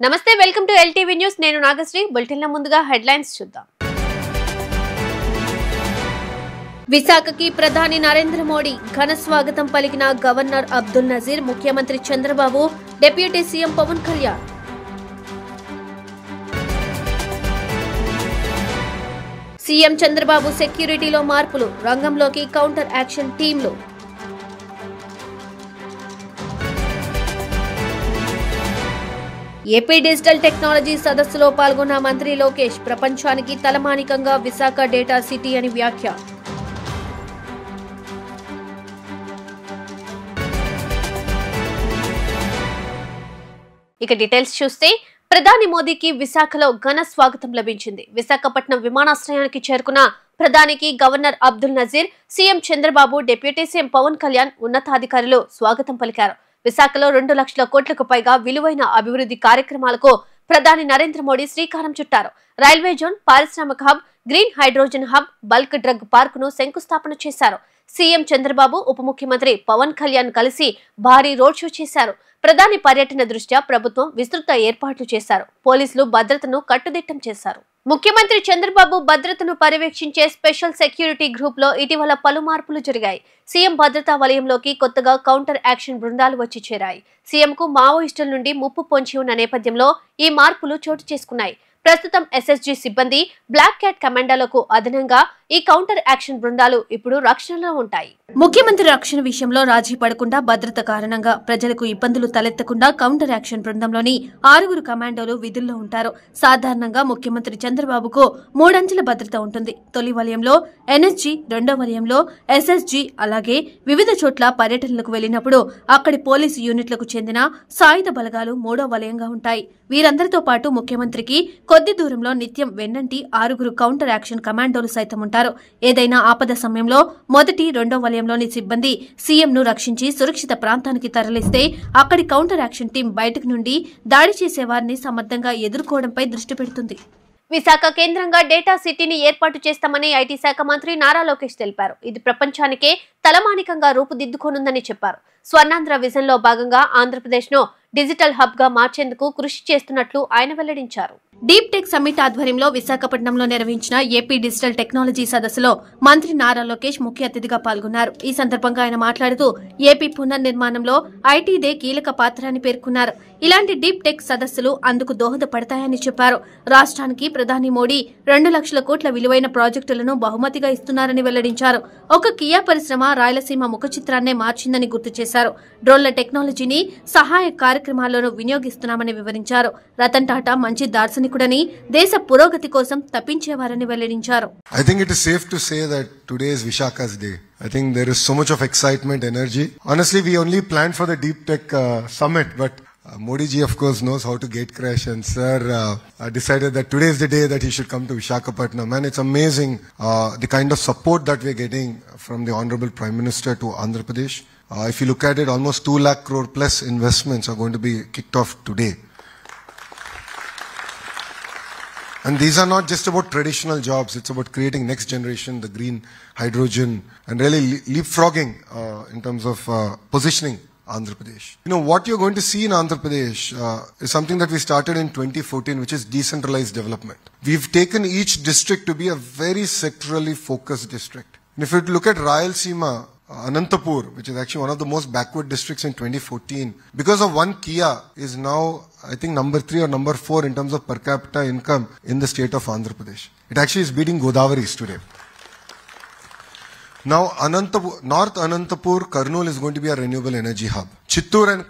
నమస్తే welcome to LTV news నేను Nagasri bulletin లో ముందుగా హెడ్లైన్స్ చూద్దాం విశాఖకి ప్రధాని నరేంద్ర మోడీ ఘన స్వాగతం పలికిన గవర్నర్ అబ్దుల్ నజీర్ ముఖ్యమంత్రి Chandrababu deputy CM Pawan Kalyan CM Chandrababu సెక్యూరిటీలో మార్పులు రంగంలోకి కౌంటర్ యాక్షన్ టీంలు ఏపీ డిజిటల్ టెక్నాలజీ సదస్సులో పాల్గొన్న మంత్రి లోకేష్ ప్రపంచానికి తలమానికంగా విశాఖ డేటా సిటీ అని వ్యాఖ్య ఇక డీటెయిల్స్ చూస్తే ప్రధాని మోదీకి విశాఖలో ఘన స్వాగతం లభించింది. విశాఖపట్నం విమానాశ్రయానికి చేరుకున్న ప్రధానికి governor Abdul Nazeer, CM Chandrababu, deputy CM Pawan Kalyan ఉన్నతాధికారులు స్వాగతం పలికారు. విశాఖలో 2 లక్షల కోట్లకు పైగా విలువైన అభివృద్ధి కార్యక్రమాలకు ప్రధాని నరేంద్ర మోడీ శ్రీకారం చుట్టారు. రైల్వే జోన్, పారిశ్రామిక hub, green hydrogen hub, bulk drug పార్కును శంకుస్థాపన చేశారు. సీఎం చంద్రబాబు, ఉప ముఖ్యమంత్రి పవన్ కళ్యాణ్ కలిసి భారీ రోడ్ షో చేశారు. ప్రధాని పర్యటన దృష్ట్యా ప్రభుత్వం విస్తృత ఏర్పాట్లు చేశారు. పోలీసులు భద్రతను కట్టుదిట్టం చేశారు. ముఖ్యమంత్రి చంద్రబాబు భద్రతను పర్యవేక్షించే స్పెషల్ సెక్యూరిటీ గ్రూప్ లో ఇటీవల పలు మార్పులు జరిగాయి. సీఎం భద్రతా వలయంలోకి కొత్తగా కౌంటర్ యాక్షన్ బృందాలు వచ్చి చేరాయి. సీఎంకు మావోయిస్టుల నుండి ముప్పు పొంచి ఉన్న నేపథ్యంలో ఈ మార్పులు చోటు చేసుకున్నాయి. ప్రస్తుతం ఎస్ఎస్జీ సిబ్బంది, బ్లాక్ క్యాట్ కమాండోలకు అదనంగా ఈ కౌంటర్ యాక్షన్ బృందాలు ఇప్పుడు రక్షణలో ఉంటాయి. ముఖ్యమంత్రి రక్షణ విషయంలో రాజీ పడకుండా భద్రత కారణంగా ప్రజలకు ఇబ్బందులు తలెత్తకుండా కౌంటర్ యాక్షన్ బృందంలోని 6 కమాండోలు విధుల్లో ఉంటారు. సాధారణంగా ముఖ్యమంత్రి చంద్రబాబుకు 3 అంచెల భద్రత ఉంటుంది. తొలి వలయంలో ఎన్ఎస్జీ, రెండో వలయంలో ఎస్ఎస్జీ, అలాగే వివిధ చోట్ల పర్యటనలకు వెళ్లినప్పుడు అక్కడి పోలీసు యూనిట్లకు చెందిన సాయుధ బలగాలు 3వ వలయంగా ఉంటాయి. వీరందరితో పాటు ముఖ్యమంత్రికి కొద్ది దూరంలో నిత్యం వెన్నంటి 6 కౌంటర్ యాక్షన్ కమాండోలు సైతం ఉంటారు. ఏదైనా ఆపద సమయంలో మొదటి, రెండో వలయంలోని సిబ్బంది సీఎంను రక్షించి సురక్షిత ప్రాంతానికి తరలిస్తే అక్కడి కౌంటర్ యాక్షన్ టీం బయటకు నుండి దాడి చేసే వారిని సమర్థంగా ఎదుర్కోవడంపై దృష్టి పెడుతుంది. విశాఖ కేంద్రంగా డేటా సిటీని ఏర్పాటు చేస్తామని ఐటీ శాఖ మంత్రి నారా లోకేష్ తెలిపారు. ఇది ప్రపంచానికే తలమానికంగా రూపుదిద్దుకోనుందని చెప్పారు. స్వర్ణాంధ్ర విజన్ లో భాగంగా ఆంధ్రప్రదేశ్ ను డిజిటల్ హబ్ గా మార్చేందుకు కృషి చేస్తున్నట్లు ఆయన వెల్లడించారు. డీప్ టెక్ సమ్మిట్ ఆధ్వర్యంలో విశాఖపట్నంలో నిర్వహించిన ఏపీ డిజిటల్ టెక్నాలజీ సదస్సులో మంత్రి నారా లోకేష్ ముఖ్య అతిథిగా పాల్గొన్నారు. ఈ సందర్భంగా ఆయన మాట్లాడుతూ ఏపీ పునర్నిర్మాణంలో ఐటీదే కీలక పాత్ర అని పేర్కొన్నారు. ఇలాంటి డీప్ టెక్ సదస్సులు అందుకు దోహదపడతాయని చెప్పారు. రాష్ట్రానికి ప్రధాని మోడీ 2 లక్షల కోట్ల విలువైన ప్రాజెక్టులను బహుమతిగా ఇస్తున్నారని వెల్లడించారు. ఒక కియా పరిశ్రమ రాయలసీమ ముఖ చిత్రాన్నే మార్చిందని గుర్తు చేశారు. డ్రోన్ల టెక్నాలజీని సహాయ కార్యక్రమాల్లోనూ వినియోగిస్తున్నామని వివరించారు. రతన్ టాటా మంచి దార్శనికుడని, దేశ పురోగతి కోసం తప్పించేవారని వెల్లడించారు. I think it is safe to say that today is Vishaka's day. I think there is so much of excitement, energy. Honestly, we only planned for the Deep Tech Summit, but Modi ji of course knows how to gate crash, and sir decided that today is the day that he should come to Visakhapatnam, and it's amazing the kind of support that we're getting from the Honorable Prime Minister to Andhra Pradesh. If you look at it, almost 2 lakh crore plus investments are going to be kicked off today. And these are not just about traditional jobs, it's about creating next generation, the green hydrogen, and really leapfrogging in terms of positioning Andhra Pradesh. You know, what you're going to see in Andhra Pradesh is something that we started in 2014, which is decentralized development. We've taken each district to be a very sectorally focused district. And if you look at Rayalaseema, Anantapur, which is actually one of the most backward districts in 2014, because of one Kia, is now, I think, number 3 or number 4 in terms of per capita income in the state of Andhra Pradesh. It actually is beating Godavari's today. Now, North Anantapur, Kurnool is going to be a renewable energy hub. Chittoor and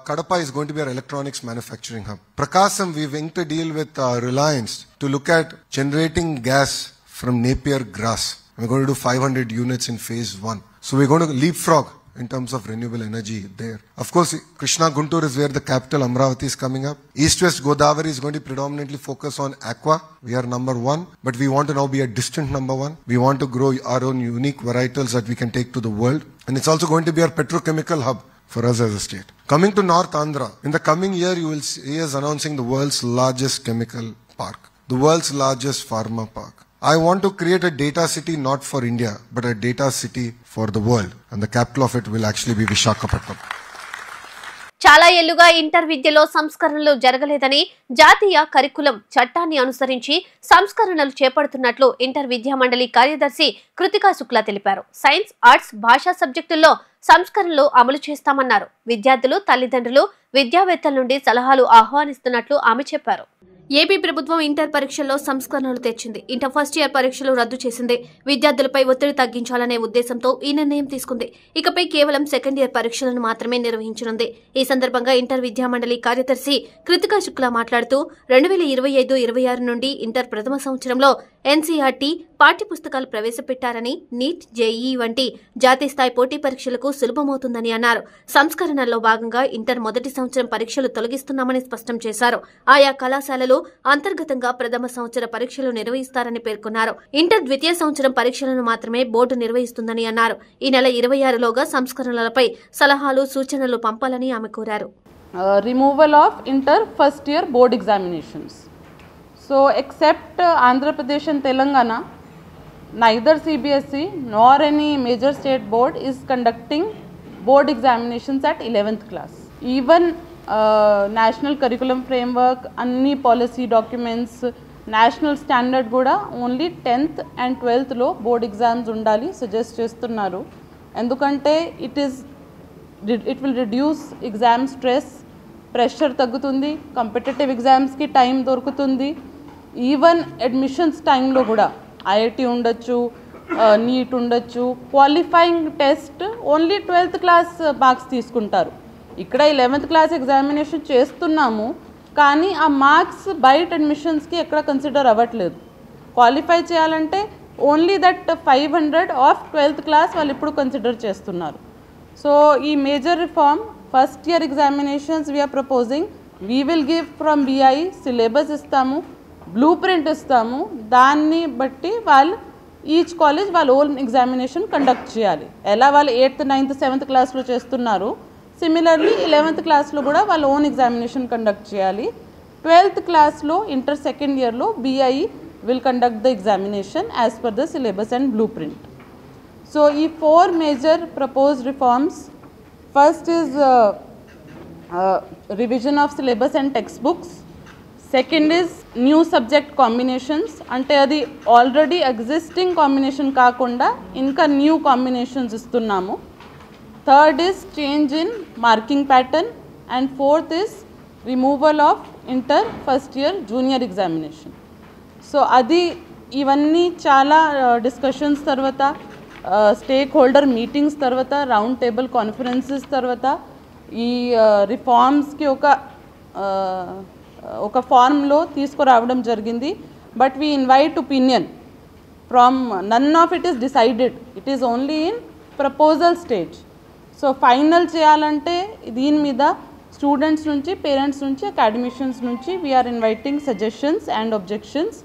Kadapa is going to be our electronics manufacturing hub. Prakasam, we've inked a deal with Reliance to look at generating gas from Napier grass. We're going to do 500 units in phase 1. So we're going to leapfrog in terms of renewable energy there. Of course, Krishna Guntur is where the capital Amravati is coming up. East-West Godavari is going to predominantly focus on aqua. We are number 1, but we want to now be a distant number 1. We want to grow our own unique varietals that we can take to the world. And it's also going to be our petrochemical hub for us as a state. Coming to North Andhra, in the coming year you will see us announcing the world's largest chemical park, the world's largest pharma park. I want to create a data city not for India, but a data city for the world. And the capital of it will actually be Visakhapatnam. చాలా ఏళ్లుగా inter విద్యలో సంస్కరణలు జరగలేదని, జాతీయ curriculum చట్టాన్ని అనుసరించి సంస్కరణలు చేపడుతున్నట్లు ఇంటర్ విద్యా మండలి కార్యదర్శి కృతికా శుక్లా తెలిపారు. సైన్స్, ఆర్ట్స్, భాషా సబ్జెక్టుల్లో సంస్కరణలు అమలు చేస్తామన్నారు. విద్యార్థులు, తల్లిదండ్రులు, విద్యావేత్తల నుండి సలహాలు ఆహ్వానిస్తున్నట్లు ఆమె చెప్పారు. ఏపీ ప్రభుత్వం ఇంటర్ పరీక్షల్లో సంస్కరణలు తెచ్చింది. ఇంటర్ ఫస్ట్ ఇయర్ పరీక్షలు రద్దు చేసింది. విద్యార్థులపై ఒత్తిడి తగ్గించాలనే ఉద్దేశంతో ఈ నిర్ణయం తీసుకుంది. ఇకపై కేవలం సెకండ్ ఇయర్ పరీక్షలను మాత్రమే నిర్వహించనుంది. ఈ సందర్భంగా ఇంటర్ విద్యా మండలి కార్యదర్శి కృతికా శుక్లా మాట్లాడుతూ 2025-26 నుండి ఇంటర్ ప్రథమ సంవత్సరంలో ఎన్సీఆర్టీ పాఠ్యపుస్తకాలు ప్రవేశపెట్టారని, నీట్, జేఈఈ వంటి జాతీయ స్థాయి పోటీ పరీక్షలకు సులభమవుతుందని అన్నారు. సంస్కరణల్లో భాగంగా ఇంటర్ మొదటి సంవత్సరం పరీక్షలు తొలగిస్తున్నామని స్పష్టం చేశారు. ఆయా కళాశాలలు అంతర్గతంగా ప్రథమ సంవత్సర పరీక్షలు నిర్వహిస్తారని పేర్కొన్నారు. ఇంటర్ ద్వితీయ సంవత్సరం పరీక్షలను మాత్రమే బోర్డు నిర్వహిస్తుందని అన్నారు. ఈ నెల 26లోగా సంస్కరణలపై సలహాలు, సూచనలు పంపాలని ఆమె కోరారు. Removal of inter first year board examinations. So except Andhra Pradesh and Telangana, neither CBSE nor any major state board is conducting board examinations at 11th class. Even national curriculum framework, anni policy documents, national standard kuda only 10th and 12th lo board exams undali suggest chestunnaru. Endukante it will reduce exam stress, pressure తగ్గుతుంది, competitive exams కి time దొరుకుతుంది. Even admissions టైంలో కూడా IIT ఉండొచ్చు, neat ఉండొచ్చు, qualifying test only 12th class marks తీసుకుంటారు. ఇక్కడ 11th class examination చేస్తున్నాము, కానీ ఆ మార్క్స్ బయట అడ్మిషన్స్కి ఎక్కడ కన్సిడర్ అవ్వట్లేదు. క్వాలిఫై చేయాలంటే only that 500 of 12th class వాళ్ళు ఇప్పుడు కన్సిడర్ చేస్తున్నారు. సో ఈ major reform first year examinations we're proposing. We will give from BI syllabus ఇస్తాము, బ్లూ ప్రింట్ ఇస్తాము. దాన్ని బట్టి వాళ్ళు ఈచ్ కాలేజ్ వాళ్ళ ఓన్ ఎగ్జామినేషన్ కండక్ట్ చేయాలి. ఎలా వాళ్ళు 8th, 9th, 7th క్లాస్లో చేస్తున్నారు, సిమిలర్లీ 11th క్లాస్లో కూడా వాళ్ళ ఓన్ ఎగ్జామినేషన్ కండక్ట్ చేయాలి. 12th క్లాస్లో ఇంటర్ సెకండ్ ఇయర్లో BI will conduct the examination as per the syllabus and blueprint. So ఈ 4 major proposed reforms. First is revision of syllabus and textbooks. Second is new subject combinations, అంటే అది already existing combination కాకుండా ఇంకా new combinations ఇస్తున్నాము. Third is change in marking pattern. And fourth is removal of inter first year junior examination. So అది ఇవన్నీ చాలా discussions తర్వాత, stake holder meetings తర్వాత, రౌండ్ టేబుల్ కాన్ఫరెన్సెస్ తర్వాత ఈ రిఫార్మ్స్కి ఒక ఫార్మ్లో తీసుకురావడం జరిగింది. But we invite opinion from none of it is decided, it is only in proposal stage. So final చేయాలంటే దీని మీద స్టూడెంట్స్ నుంచి, పేరెంట్స్ నుంచి, అకాడమిషియన్స్ నుంచి we're inviting suggestions and objections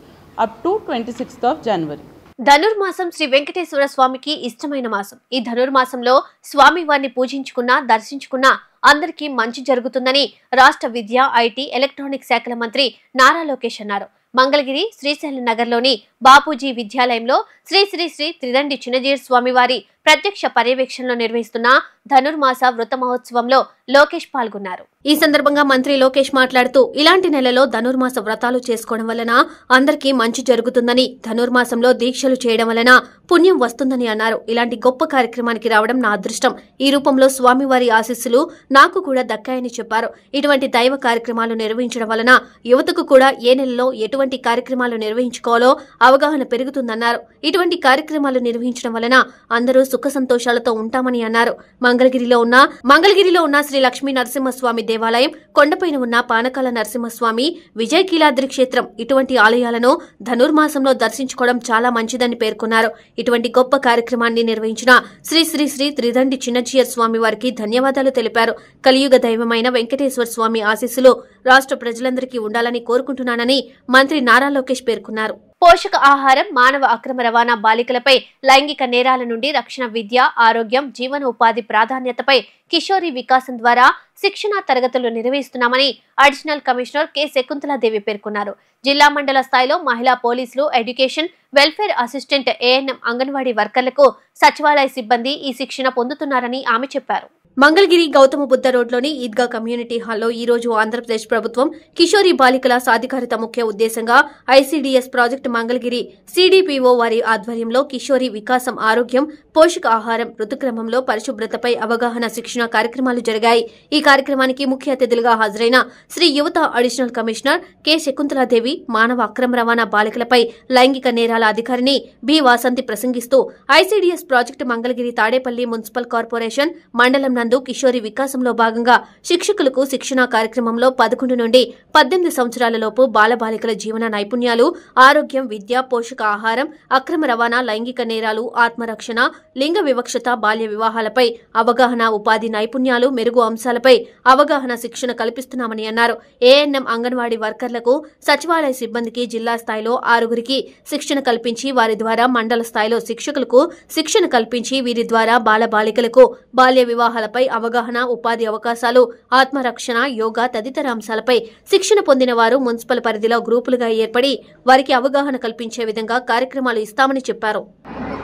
up to 26th of January. ధనుర్మాసం శ్రీ వెంకటేశ్వర స్వామికి ఇష్టమైన మాసం. ఈ ధనుర్మాసంలో స్వామి వారిని పూజించుకున్నా, దర్శించుకున్నా అందరికీ మంచి జరుగుతుందని రాష్ట్ర విద్య, ఐటీ, ఎలక్ట్రానిక్ శాఖల మంత్రి నారా లోకేష్ అన్నారు. మంగళగిరి శ్రీశైలం నగర్లోని బాపూజీ విద్యాలయంలో శ్రీ శ్రీ శ్రీ త్రిదండి చిన్నజీయర్ స్వామివారి ప్రత్యక్ష పర్యవేక్షణలో నిర్వహిస్తున్న ధనుర్మాస వృత మహోత్సవంలో లోకేష్ పాల్గొన్నారు. ఈ సందర్భంగా మంత్రి లోకేష్ మాట్లాడుతూ, ఇలాంటి నెలలో ధనుర్మాస వ్రతాలు చేసుకోవడం వలన అందరికీ మంచి జరుగుతుందని, ధనుర్మాసంలో దీక్షలు చేయడం వలన పుణ్యం వస్తుందని అన్నారు. ఇలాంటి గొప్ప కార్యక్రమానికి రావడం నా అదృష్టం. ఈ రూపంలో స్వామివారి ఆశీస్సులు నాకు కూడా దక్కాయని చెప్పారు. ఇటువంటి దైవ కార్యక్రమాలు నిర్వహించడం వలన యువతకు కూడా ఏ నెలలో ఎటువంటి కార్యక్రమాలు నిర్వహించుకోవాలో అవగాహన పెరుగుతుందన్నారు. ఇటువంటి కార్యక్రమాలు నిర్వహించడం వలన అందరూ సుఖ సంతోషాలతో ఉంటామని అన్నారు. మంగళగిరిలో ఉన్న శ్రీ లక్ష్మీ నరసింహస్వామి దేవాలయం, కొండపైన ఉన్న పానకాల నరసింహస్వామి, విజయ కీలాద్రి క్షేత్రం, ఇటువంటి ఆలయాలను ధనుర్మాసంలో దర్శించుకోవడం చాలా మంచిదని పేర్కొన్నారు. ఇటువంటి గొప్ప కార్యక్రమాన్ని నిర్వహించిన శ్రీ శ్రీ శ్రీ త్రిదండి చిన్నజీయర్ స్వామి వారికి ధన్యవాదాలు తెలిపారు. కలియుగ దైవమైన వెంకటేశ్వర స్వామి ఆశీస్సులు రాష్ట్ర ప్రజలందరికీ ఉండాలని కోరుకుంటున్నానని మంత్రి నారా లోకేష్ పేర్కొన్నారు. పోషక ఆహారం, మానవ అక్రమ రవాణా, బాలికలపై లైంగిక నేరాల నుండి రక్షణ, విద్య, ఆరోగ్యం, జీవన ఉపాధి ప్రాధాన్యతపై కిషోరి వికాసం ద్వారా శిక్షణా తరగతులు నిర్వహిస్తున్నామని అడిషనల్ కమిషనర్ కె శకుంతలాదేవి పేర్కొన్నారు. జిల్లా మండల స్థాయిలో మహిళా పోలీసులు, education, welfare assistant, ANM, anganwadi వర్కర్లకు సచివాలయ సిబ్బంది ఈ శిక్షణ పొందుతున్నారని ఆమె చెప్పారు. మంగళగిరి గౌతమ బుద్ధ రోడ్లోని ఈద్గా కమ్యూనిటీ హాల్లో ఈ రోజు ఆంధ్రప్రదేశ్ ప్రభుత్వం కిషోరి బాలికల సాధికారిత ముఖ్య ఉద్దేశంగా ఐసీడీఎస్ ప్రాజెక్టు మంగళగిరి సీడీపీఓ వారి ఆధ్వర్యంలో కిషోరి వికాసం ఆరోగ్యం పోషక ఆహారం ఋతుక్రమంలో పరిశుభ్రతపై అవగాహన శిక్షణ కార్యక్రమాలు జరిగాయి. ఈ కార్యక్రమానికి ముఖ్య అతిథులుగా హాజరైన శ్రీ యువత అడిషనల్ కమిషనర్ కె శకుంతలాదేవి, మానవ అక్రమ రవాణా బాలికలపై లైంగిక నేరాల అధికారిని బి వాసంతి ప్రసంగిస్తూ ICDS project Mangalagiri Tadepalli municipal corporation మండలం నందు కిషోరి వికాసంలో భాగంగా శిక్షకులకు శిక్షణా కార్యక్రమంలో 11 నుండి 18 సంవత్సరాలలోపు బాలబాలికల జీవన నైపుణ్యాలు, ఆరోగ్యం, విద్య, పోషక ఆహారం, అక్రమ రవాణా, లైంగిక నేరాలు, ఆత్మరక్షణ, లింగ వివక్షత, బాల్య వివాహాలపై అవగాహన, ఉపాధి నైపుణ్యాలు, మెరుగు అంశాలపై అవగాహన శిక్షణ కల్పిస్తున్నామని అన్నారు. ఏఎన్ఎం అంగన్వాడీ వర్కర్లకు, సచివాలయ సిబ్బందికి జిల్లా స్థాయిలో 6గురికి శిక్షణ కల్పించి వారి ద్వారా మండల స్థాయిలో శిక్షకులకు శిక్షణ కల్పించి వీరి ద్వారా బాలబాలికలకు బాల్య వివాహాలపై అవగాహన, ఉపాధి అవకాశాలు, ఆత్మరక్షణ, యోగా తదితర అంశాలపై శిక్షణ పొందిన వారు మున్సిపల్ పరిధిలో గ్రూపులుగా ఏర్పడి వారికి అవగాహన కల్పించే విధంగా కార్యక్రమాలు ఇస్తామని చెప్పారు.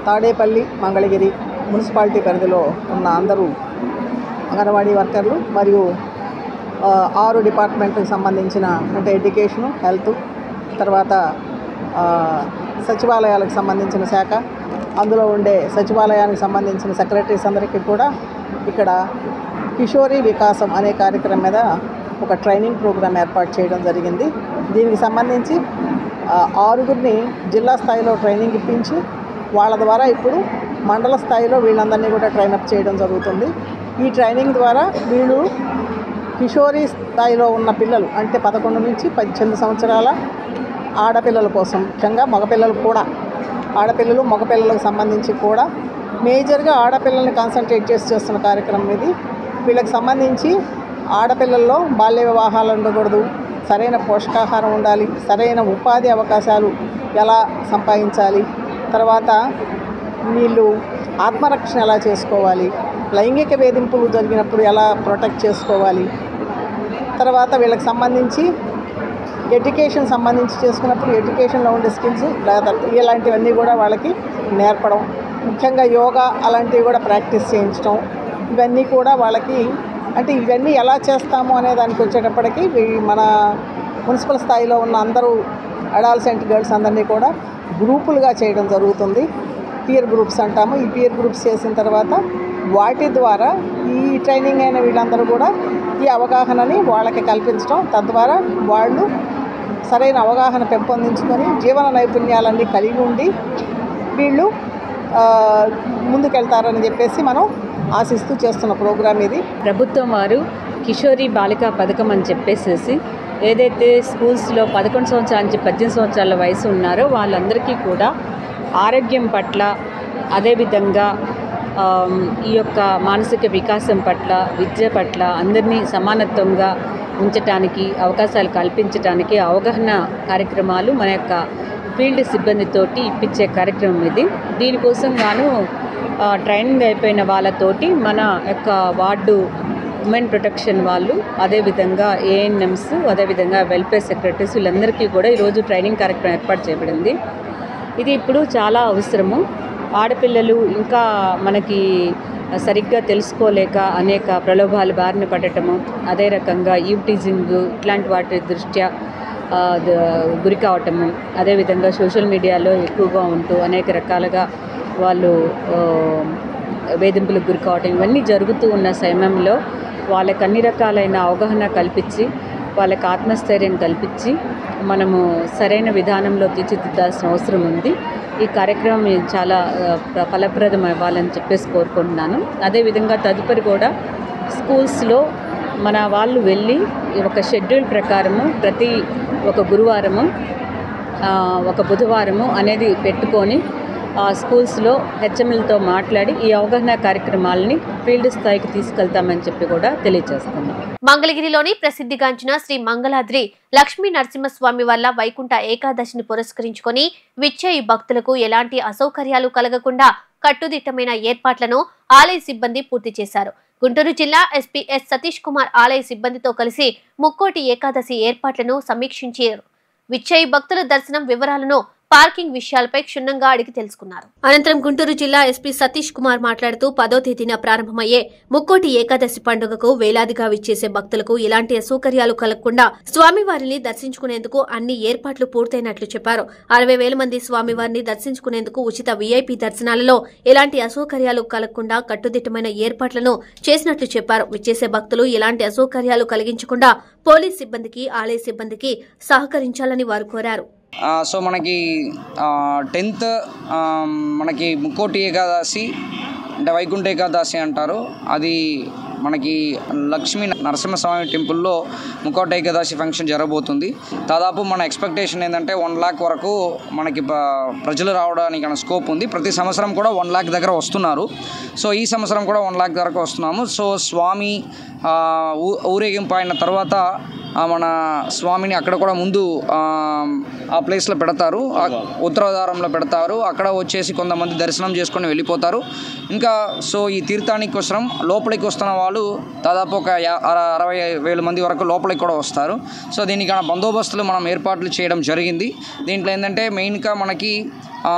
తాడేపల్లి మంగళగిరి మున్సిపాలిటీ పరిధిలో ఉన్న అందరూ అంగన్వాడీ వర్కర్లు మరియు 6 డిపార్ట్మెంట్కి సంబంధించిన అంటే ఎడ్యుకేషను, హెల్త్, తర్వాత సచివాలయాలకు సంబంధించిన శాఖ, అందులో ఉండే సచివాలయానికి సంబంధించిన సెక్రటరీస్ అందరికీ కూడా ఇక్కడ కిషోరి వికాసం అనే కార్యక్రమం మీద ఒక ట్రైనింగ్ ప్రోగ్రాం ఏర్పాటు చేయడం జరిగింది. దీనికి సంబంధించి 6గురిని జిల్లా స్థాయిలో ట్రైనింగ్ ఇప్పించి వాళ్ళ ద్వారా ఇప్పుడు మండల స్థాయిలో వీళ్ళందరినీ కూడా ట్రైనప్ చేయడం జరుగుతుంది. ఈ ట్రైనింగ్ ద్వారా వీళ్ళు కిషోరి స్థాయిలో ఉన్న పిల్లలు అంటే 11 నుంచి 18 సంవత్సరాల ఆడపిల్లల కోసం, ముఖ్యంగా మగపిల్లలు కూడా, ఆడపిల్లలు మగపిల్లలకు సంబంధించి కూడా మేజర్గా ఆడపిల్లల్ని కాన్సన్ట్రేట్ చేసి చేస్తున్న కార్యక్రమం ఇది. వీళ్ళకి సంబంధించి ఆడపిల్లల్లో బాల్య వివాహాలు ఉండకూడదు, సరైన పోషకాహారం ఉండాలి, సరైన ఉపాధి అవకాశాలు ఎలా సంపాదించాలి, తర్వాత వీళ్ళు ఆత్మరక్షణ ఎలా చేసుకోవాలి, లైంగిక వేధింపులు జరిగినప్పుడు ఎలా ప్రొటెక్ట్ చేసుకోవాలి, తర్వాత వీళ్ళకి సంబంధించి ఎడ్యుకేషన్ సంబంధించి చేసుకున్నప్పుడు ఎడ్యుకేషన్లో ఉండే స్కిల్స్ ఇలాంటివన్నీ కూడా వాళ్ళకి నేర్పడం, ముఖ్యంగా యోగా అలాంటివి కూడా ప్రాక్టీస్ చేయించడం, ఇవన్నీ కూడా వాళ్ళకి అంటే ఇవన్నీ ఎలా చేస్తాము అనే దానికి వచ్చేటప్పటికి మన మున్సిపల్ స్థాయిలో ఉన్న అందరూ అడాలసెంట్ గర్ల్స్ అందరినీ కూడా గ్రూపులుగా చేయడం జరుగుతుంది. పియర్ గ్రూప్స్ అంటాము. ఈ పియర్ గ్రూప్స్ చేసిన తర్వాత వాటి ద్వారా ఈ ట్రైనింగ్ అయిన వీళ్ళందరూ కూడా ఈ అవగాహనని వాళ్ళకి కల్పించడం, తద్వారా వాళ్ళు సరైన అవగాహన పెంపొందించుకొని జీవన నైపుణ్యాలన్నీ కలిగి ఉండి వీళ్ళు ముందుకెళ్తారని చెప్పేసి మనం ఆశిస్తూ చేస్తున్న ప్రోగ్రామ్ ఇది. ప్రభుత్వం వారు కిషోరి బాలికా పథకం అని చెప్పేసి ఏదైతే స్కూల్స్లో 11 సంవత్సరాల నుంచి 18 సంవత్సరాల వయసు ఉన్నారో వాళ్ళందరికీ కూడా ఆరోగ్యం పట్ల, అదేవిధంగా ఈ యొక్క మానసిక వికాసం పట్ల, విద్య పట్ల అందరినీ సమానత్వంగా ఉంచటానికి, అవకాశాలు కల్పించడానికి అవగాహన కార్యక్రమాలు మన యొక్క ఫీల్డ్ సిబ్బందితోటి ఇప్పించే కార్యక్రమం ఇది. దీనికోసం గాను ట్రైనింగ్ అయిపోయిన వాళ్ళతోటి మన యొక్క వార్డు ఉమెన్ ప్రొటెక్షన్ వాళ్ళు, అదేవిధంగా ఏఎన్ఎంస్, అదేవిధంగా వెల్ఫేర్ సెక్రటరీస్ వీళ్ళందరికీ కూడా ఈరోజు ట్రైనింగ్ కార్యక్రమం ఏర్పాటు చేయబడింది. ఇది ఇప్పుడు చాలా అవసరము. ఆడపిల్లలు ఇంకా మనకి సరిగ్గా తెలుసుకోలేక అనేక ప్రలోభాలు బారిన పడటము, అదే రకంగా యూటీజింగ్ ఇట్లాంటి వాటి దృష్ట్యా గురి కావటము, అదేవిధంగా సోషల్ మీడియాలో ఎక్కువగా ఉంటూ అనేక రకాలుగా వాళ్ళు వేధింపులకు గురి కావటం ఇవన్నీ జరుగుతూ ఉన్న సమయంలో వాళ్ళకి అన్ని రకాలైన అవగాహన కల్పించి, వాళ్ళకి ఆత్మస్థైర్యం కల్పించి మనము సరైన విధానంలో తీర్చిదిద్దాల్సిన అవసరం ఉంది. ఈ కార్యక్రమం చాలా ఫలప్రదం అవ్వాలని చెప్పేసి కోరుకుంటున్నాను. అదేవిధంగా తదుపరి కూడా స్కూల్స్లో మన వాళ్ళు వెళ్ళి ఒక షెడ్యూల్ ప్రకారము ప్రతి ఒక గురువారము, ఒక బుధవారము అనేది పెట్టుకొని స్కూల్స్లో హెచ్ఎంలతో మాట్లాడి ఈ అవగాహన కార్యక్రమాలని ఫీల్డ్ స్థాయికి తీసుకెళ్తామని చెప్పి కూడా తెలియజేస్తున్నాం. మంగళగిరిలోని ప్రసిద్ధిగాంచిన శ్రీ మంగళాద్రి లక్ష్మీ నరసింహస్వామి వల్ల వైకుంఠ ఏకాదశిని పురస్కరించుకొని విచ్చేయి భక్తులకు ఎలాంటి అసౌకర్యాలు కలగకుండా కట్టుదిట్టమైన ఏర్పాట్లను ఆలయ సిబ్బంది పూర్తి చేశారు. గుంటూరు జిల్లా ఎస్పీ ఎస్ సతీష్ కుమార్ ఆలయ సిబ్బందితో కలిసి ముక్కోటి ఏకాదశి ఏర్పాట్లను సమీక్షించారు. విచ్చేయి భక్తుల దర్శనం వివరాలను పార్కింగ్ విషయాలపై క్షుణ్ణంగా అడిగి తెలుసుకున్నారు. అనంతరం గుంటూరు జిల్లా ఎస్పీ సతీష్ కుమార్ మాట్లాడుతూ 10వ తేదీన ప్రారంభమయ్యే ముక్కోటి ఏకాదశి పండుగకు వేలాదిగా విచ్చేసే భక్తులకు ఎలాంటి అసౌకర్యాలు కలగకుండా స్వామివారిని దర్శించుకునేందుకు అన్ని ఏర్పాట్లు పూర్తయినట్లు చెప్పారు. 60,000 మంది స్వామివారిని దర్శించుకునేందుకు ఉచిత వీఐపీ దర్శనాలలో ఎలాంటి అసౌకర్యాలు కలగకుండా కట్టుదిట్టమైన ఏర్పాట్లను చేసినట్లు చెప్పారు. విచ్చేసే భక్తులు ఎలాంటి అసౌకర్యాలు కలిగించకుండా పోలీస్ సిబ్బందికి, ఆలయ సిబ్బందికి సహకరించాలని వారు కోరారు. సో మనకి 10th మనకి ముక్కోటి ఏకాదశి అంటే వైకుంఠ ఏకాదశి అంటారు. అది మనకి లక్ష్మీ నరసింహస్వామి టెంపుల్లో ముక్కోటి ఏకాదశి ఫంక్షన్ జరగబోతుంది. దాదాపు మన ఎక్స్పెక్టేషన్ ఏంటంటే 1 lakh వరకు మనకి ప్రజలు రావడానికి స్కోప్ ఉంది. ప్రతి సంవత్సరం కూడా 1 lakh దగ్గర వస్తున్నారు. సో ఈ సంవత్సరం కూడా 1 lakh దగ్గరకు వస్తున్నాము. సో స్వామి ఊరేగింపు అయిన తర్వాత మన స్వామిని అక్కడ కూడా ముందు ఆ ప్లేస్లో పెడతారు, ఉత్తరాధారంలో పెడతారు. అక్కడ వచ్చేసి కొంతమంది దర్శనం చేసుకొని వెళ్ళిపోతారు. ఇంకా సో ఈ తీర్థానికి కోసం లోపలికి వస్తున్న వాళ్ళు దాదాపు ఒక 60,000 మంది వరకు లోపలికి కూడా వస్తారు. సో దీనికన్నా బందోబస్తులు మనం ఏర్పాట్లు చేయడం జరిగింది. దీంట్లో ఏంటంటే మెయిన్గా మనకి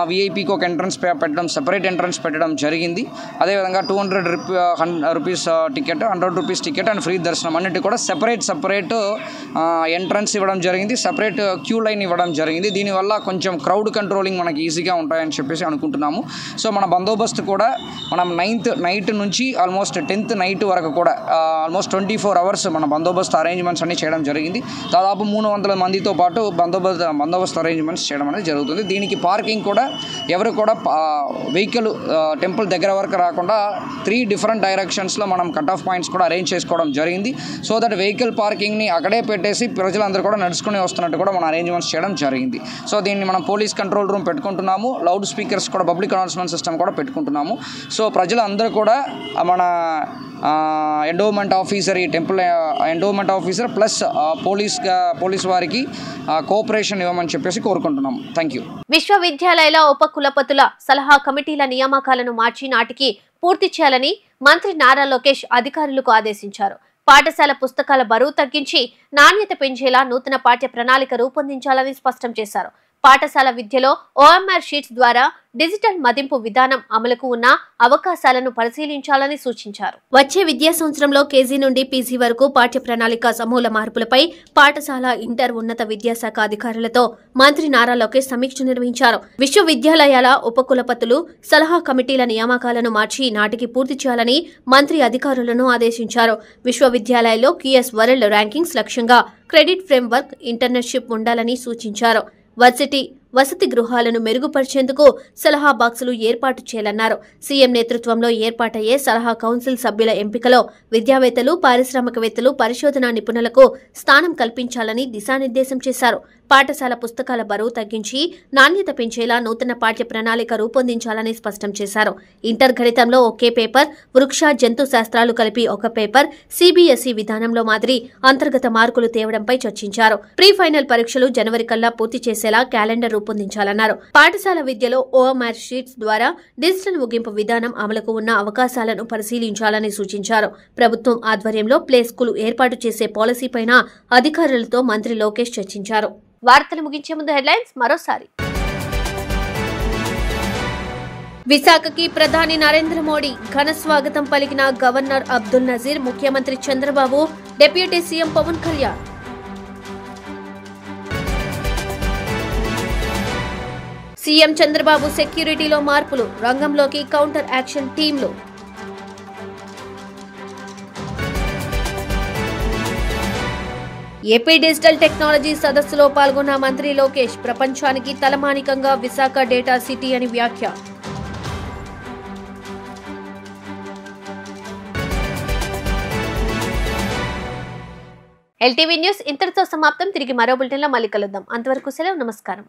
విఐపీకి ఒక ఎంట్రన్స్ పెట్టడం, సెపరేట్ ఎంట్రన్స్ పెట్టడం జరిగింది. అదేవిధంగా 200 rupees ticket, 100 rupees ticket and free దర్శనం అన్నిటి కూడా సెపరేట్ ఎంట్రన్స్ ఇవ్వడం జరిగింది. సెపరేట్ క్యూ లైన్ ఇవ్వడం జరిగింది. దీనివల్ల కొంచెం క్రౌడ్ కంట్రోలింగ్ మనకి ఈజీగా ఉంటాయని చెప్పేసి అనుకుంటున్నాము. సో మన బందోబస్తు కూడా మనం 9th నైట్ నుంచి ఆల్మోస్ట్ 10th నైట్ వరకు కూడా ఆల్మోస్ట్ 24 hours మన బందోబస్తు అరేంజ్మెంట్స్ అన్ని చేయడం జరిగింది. దాదాపు 300 మందితో పాటు బందోబస్తు అరేంజ్మెంట్స్ చేయడం అనేది జరుగుతుంది. దీనికి పార్కింగ్ కూడా ఎవరు కూడా వెహికల్ టెంపుల్ దగ్గర వరకు రాకుండా 3 different డైరెక్షన్స్లో మనం కట్ ఆఫ్ పాయింట్స్ కూడా అరేంజ్ చేసుకోవడం జరిగింది. సో దట్ వెహికల్ పార్కింగ్ని అక్కడే పెట్టేసి ప్రజలందరూ కూడా నడుచుకుని వస్తున్నట్టు కూడా మనం అరేంజ్మెంట్స్ చేయడం జరిగింది. సో దీన్ని మనం పోలీస్ కంట్రోల్ రూమ్ పెట్టుకుంటున్నాము. లౌడ్ స్పీకర్స్ కూడా పబ్లిక్ అనౌన్స్మెంట్ సిస్టమ్ కూడా పెట్టుకుంటున్నాము. సో ప్రజలందరూ కూడా మన ఎండోమెంట్ ఆఫీసర్, ఈ temple endowment officer plus police వారికి కోఆపరేషన్ ఇవ్వమని చెప్పేసి కోరుకుంటున్నాము. Thank you. విశ్వవిద్యాలయాల ఉపకులపతుల సలహా కమిటీల నియామకాలను మార్చి నాటికి పూర్తి చేయాలని మంత్రి నారా లోకేష్ అధికారులకు ఆదేశించారు. పాఠశాల పుస్తకాల బరువు తగ్గించి నాణ్యత పెంచేలా నూతన పాఠ్య ప్రణాళిక రూపొందించాలని స్పష్టం చేశారు. పాఠశాల విద్యలో OMR షీట్స్ ద్వారా డిజిటల్ మదింపు విధానం అమలుకు ఉన్న అవకాశాలను పరిశీలించాలని సూచించారు. వచ్చే విద్యా సంవత్సరంలో కేజీ నుండి పీజీ వరకు పాఠ్య ప్రణాళిక సమూల మార్పులపై పాఠశాల, ఇంటర్, ఉన్నత విద్యాశాఖ అధికారులతో మంత్రి నారా లోకేష్ సమీక్ష నిర్వహించారు. విశ్వవిద్యాలయాల ఉపకులపతులు సలహా కమిటీల నియామకాలను మార్చి నాటికి పూర్తి చేయాలని మంత్రి అధికారులను ఆదేశించారు. విశ్వవిద్యాలయాల్లో QS వరల్డ్ ర్యాంకింగ్స్ లక్ష్యంగా క్రెడిట్ ఫ్రేమ్వర్క్, ఇంటర్న్షిప్ ఉండాలని సూచించారు. వసతి గృహాలను మెరుగుపరిచేందుకు సలహా బాక్సులు ఏర్పాటు చేయాలన్నారు. సీఎం నేతృత్వంలో ఏర్పాటయ్యే సలహా కౌన్సిల్ సభ్యుల ఎంపికలో విద్యావేత్తలు, పారిశ్రామికవేత్తలు, పరిశోధనా నిపుణులకు స్థానం కల్పించాలని దిశానిర్దేశం చేశారు. పాఠశాల పుస్తకాల బరువు తగ్గించి నాణ్యత పెంచేలా నూతన పాఠ్య ప్రణాళిక రూపొందించాలని స్పష్టం చేశారు. ఇంటర్ గణితంలో ఒకే పేపర్, వృక్ష, జంతు శాస్త్రాలు కలిపి ఒక పేపర్, CBSE విధానంలో మాదిరి అంతర్గత మార్కులు తేవడంపై చర్చించారు. ప్రీ ఫైనల్ పరీక్షలు జనవరి కల్లా పూర్తి చేసేలా క్యాలెండర్ రూపొందించాలన్నారు. పాఠశాల విద్యలో OMR షీట్స్ ద్వారా డిజిటల్ ముగింపు విధానం అమలుకు ఉన్న అవకాశాలను పరిశీలించాలని సూచించారు. ప్రభుత్వం ఆధ్వర్యంలో ప్లే స్కూల్ ఏర్పాటు చేసే పాలసీపైన అధికారులతో మంత్రి లోకేష్ చర్చించారు. వార్తలు ముగించే ముందు హెడ్లైన్స్ మరోసారి. విశాఖకి ప్రధాని నరేంద్ర మోడీ ఘన స్వాగతం పలికిన గవర్నర్ అబ్దుల్ నజీర్, ముఖ్యమంత్రి Chandrababu, deputy CM Pawan Kalyan. CM Chandrababu సెక్యూరిటీలో మార్పులు, రంగంలోకి కౌంటర్ యాక్షన్ టీంలు. ఏపీ డిజిటల్ టెక్నాలజీ సదస్సులో పాల్గొన్న మంత్రి లోకేష్, ప్రపంచానికి తలమానికంగా విశాఖ డేటా సిటీ అని వ్యాఖ్య. LTV న్యూస్ ఇంతటితో సమాప్తం. తిరిగి మరో బులెటిన్లో మళ్ళీ కలుద్దాం. అంతవరకు సెలవు. నమస్కారం.